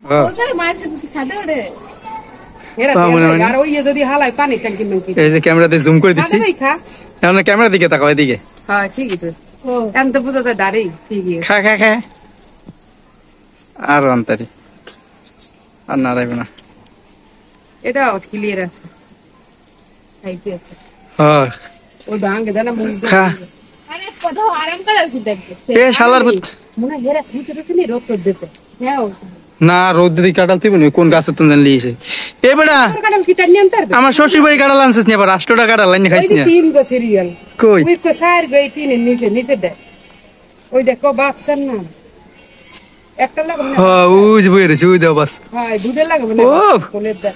এই যে ক্যামেরাতে জুম করে দিছি, এখন ক্যামেরা দিকে তাকাও, এদিকে। হ্যাঁ ঠিকই তো, এখন তো বুঝো তো দাঁড়াই ঠিকই। খা খা খা, আর অন্তারি আর নাড়াইবে না, এটা ক্লিয়ার আছে। হ্যাঁ ওই ভাঙে দেনা মুখ খা। আরে কোথাও আরাম করে আছে দেখবে এ শালার মনে হেরা খুঁজে তো নি রোদ করে দিতে। হ্যাঁ না, রোদ দিদি কাটাল তুই কোন গাছের তো জানলি এসে। এ বেটা কাটাল কি টানি আনতে পারবে? আমার শ্বশুর বাড়ি কাটাল আনছিস নি, আবার 8 টাকা কাটাল লাইন খাইছ না। তিন গো সিরিয়াল কই ওই কো সার গই তিনের নিচে নিচে দে, ওই দেখো বাক্সার না একটা লাগবে না। হ্যাঁ উজ বই রেছে, ওই দাও বাস। হ্যাঁ দুটো লাগবে না, কোলের দা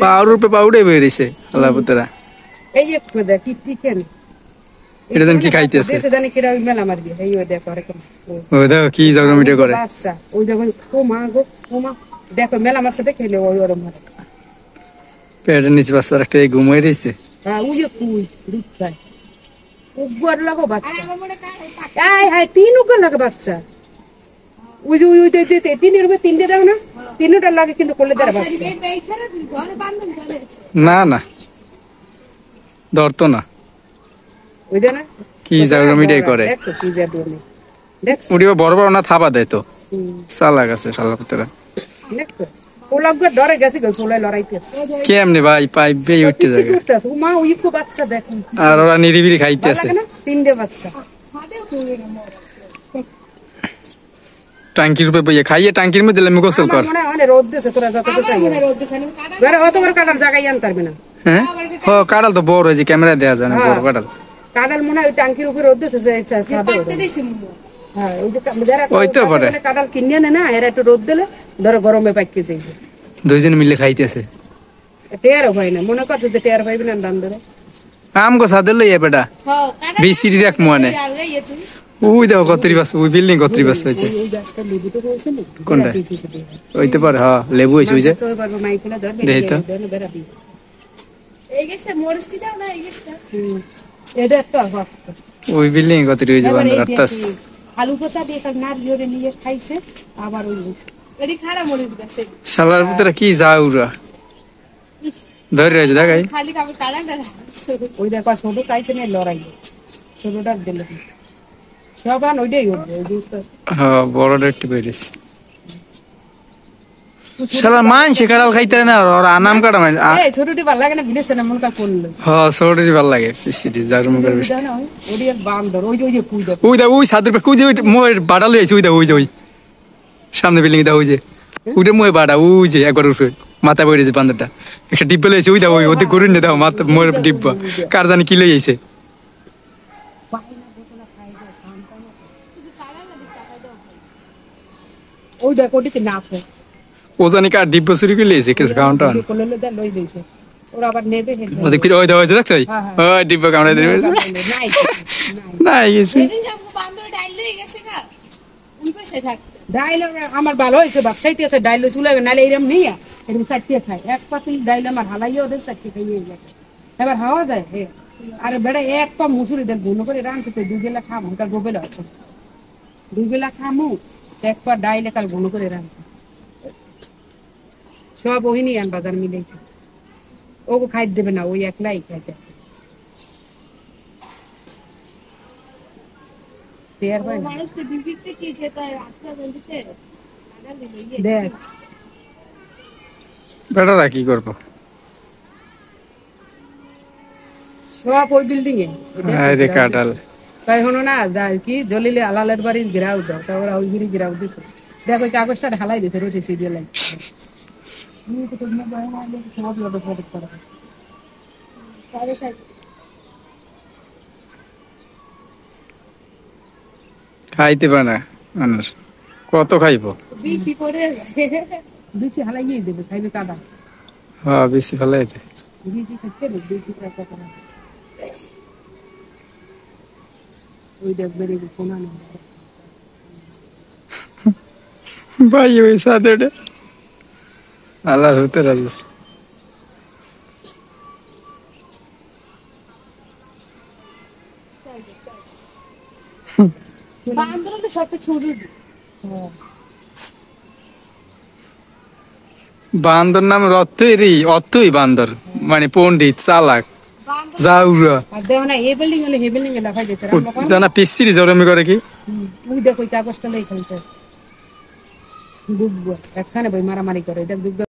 পাউডার পে পাউডার বই রেছে আল্লাহ পুতরা। এই যে খুদা কি চিকেন এটা দেন কি খাইতেছে, দেশে জানি কিরা মেলা মার দিয়ে এই ওই দেখো এরকম। ওই দাও কি জাগরো মিটে করে বাচ্চা ওই দেখো, ও মা গো ও মা দেখো মেলা মার সাথে খেলে ওই ওরম মারে। পেটের নিচে বাচ্চার একটা ঘুমাই রয়েছে। হ্যাঁ ওই যে কুই দুধ খায় উগর লাগো বাচ্চা। এই হ্যাঁ তিন উগর লাগে বাচ্চা, ওই যে ওই তিনের উপরে তিনটে দাও না, তিনটা লাগে কিন্তু করলে দেয় বাচ্চা। না না ধরতো না, ওই দে না কি জাগরো মিটে করে। দেখছো কি যাবে দেখছো উড়িবা বড় বড় না থাবা দেয় তো, চালাক আছে শালা পুতরা। দেখছো ওলা উগর ডরে গেছে গো, ওলাই লড়াইতেছে কেমনে ভাই পাইবে উঠতে জায়গা। ও মা ওই কো বাচ্চা দেখো, আর ওরা নিরিবিলি খাইতেছে তিনটে বাচ্চা। টাঙ্কির উপরে বইয়ে খাইয়ে টাঙ্কির মধ্যে লেমে গোসল কর। মনে হয় রোদ দিছে, তোরা যত তো চাই বেরে অত বড় কাটাল জায়গায় আনতে পারবে না। হ্যাঁ ও কাটাল তো বড় হয়েছে, ক্যামেরা দেয়া যায় না বড় কাটাল। কাটাল মনে হয় টাঙ্কির উপরে রোদ দিছে যে সাদা। হ্যাঁ ওই যে যারা ওইতো বড় কাটাল কিনে আনে না, এরা একটু রোদ দিলে ধরো গরমে পাইকে যাইবে। দুইজন মিলে খাইতেছে, টেয়ার হয় না, মনে করছে যে টেয়ার পাইবে না দাম ধরে। আম গো সাদে লই এবেটা বিসিডি রাখ মনে। ওই দেখো কতরি বাস, ওই বিল্ডিং কতরি বাস হয়েছে। ওই গাছটা লেবু তো হয়েছে না কোনটা হইতে পারে, হ্যাঁ লেবু হয়েছে ওই যে দেখি তো। এই গাছটা মরিচটি দাও না, এই গাছটা এটা একটা ওই বিল্ডিং কতরি হয়েছে বান্দারাতাস। আলু পোতা দিয়ে কাল নার জোরে নিয়ে খাইছে আবার ওই এডি খারা মরিচ গাছে শালার ভিতরে কি যাউরা ধরে রয়েছে দেখাই। খালি কাম কাড়া না ওই দেখো ছোট চাইছে না লড়াই, ছোটটা দিল সবান ওইটাই হবে ওই দুধটা। হ্যাঁ বড়টা একটু বেরিয়েছে শালা মানছে কাঁঠাল খাইতে না, আর আনাম কাটা মানে এই ছোটটি ভালো লাগে না, বিলেছে না মনকা করলো। হ্যাঁ ছোটটি ভালো লাগে সিটি জারু মুখের বেশি। ওই এক বান্দর ওই যে ওই যে কুই দেখো, ওই দা ওই সাদের পে কুই যে মোর বাড়াল হইছে, ওই দা ওই যে ওই সামনে বিল্ডিং দা ওই যে ওইটা মোর বাড়া ওই যে একবার উঠে মাথা পড়েছে বান্দরটা, একটা ডিব্বা লইছে ওই দা ওই ওতে ঘুরে নিয়ে দাও মাথা মোর ডিব্বা কার জানি কি লই আইছে। ওই দেখো ওটিতে না আছে ও জানি কার ডিব্বা চুরি করে লইছে কিছু কাউন্টার কোললে দা লই দিয়েছে, ওরা আবার নেবে ওতে ফির ওই দা ওই দেখছ ওই ডিব্বা কাউন্টার দিয়ে নাই নাই গেছে। সেদিন সব বান্দর ডাইল হয়ে গেছে না, উই কইছে থাক ডাইল আমার ভালো হইছে, বাপ খাইতেছে ডাইল চুলে নালে এরকম নেই এরকম চাটিয়ে খায়। এক পাতিল ডাইল আমার হালাইয়া ওদের চাটিয়ে খাইয়ে গেছে, এবার হাওয়া যায়। আরে বেড়া এক পা মুসুরি ডাল গুলো করে রাঁধছে তো দুই বেলা খামু, তার গোবেলা আছে দুই বেলা খামু, এক পা ডাইলে কাল গুলো করে রাঁধছে সব ওহিনী আন বাজার মিলেছে, ওকে খাইতে দেবে না, ওই একলাই খাইতে দেখ বেটারা কি করবো সব ওই বিল্ডিং এ আরে কাঁঠাল তাই হলো না যায় কি জলিলে আলালের বাড়ির গিরাও দাও, তারপর ওই গিরি গিরাও দিছে দেখো কাগজটা ঢালাই দিছে রোজে সিরিয়াল খাইতে পারে না মানুষ, কত খাইবো বেশি হালাই গিয়ে দেবে খাইবে কাদা। হ্যাঁ বেশি ভালো হইবে ওই দেখবে কোনা নেই ভাই ওই সাথে আল্লাহ হতে রাজি। বান্দরটা সবটা ছুড়ে বান্দর নাম অর্থই বান্দর মানে পণ্ডিত চালাক জাউরা আর দেও না এই বিল্ডিং হলে হে বিল্ডিং এ লাফাই যেতে জানা পিসিরি জরমি করে কি তুই দেখো কাগজটা লই খেলতে ডুববো একখানে বই মারামারি করে দেখ ডুববে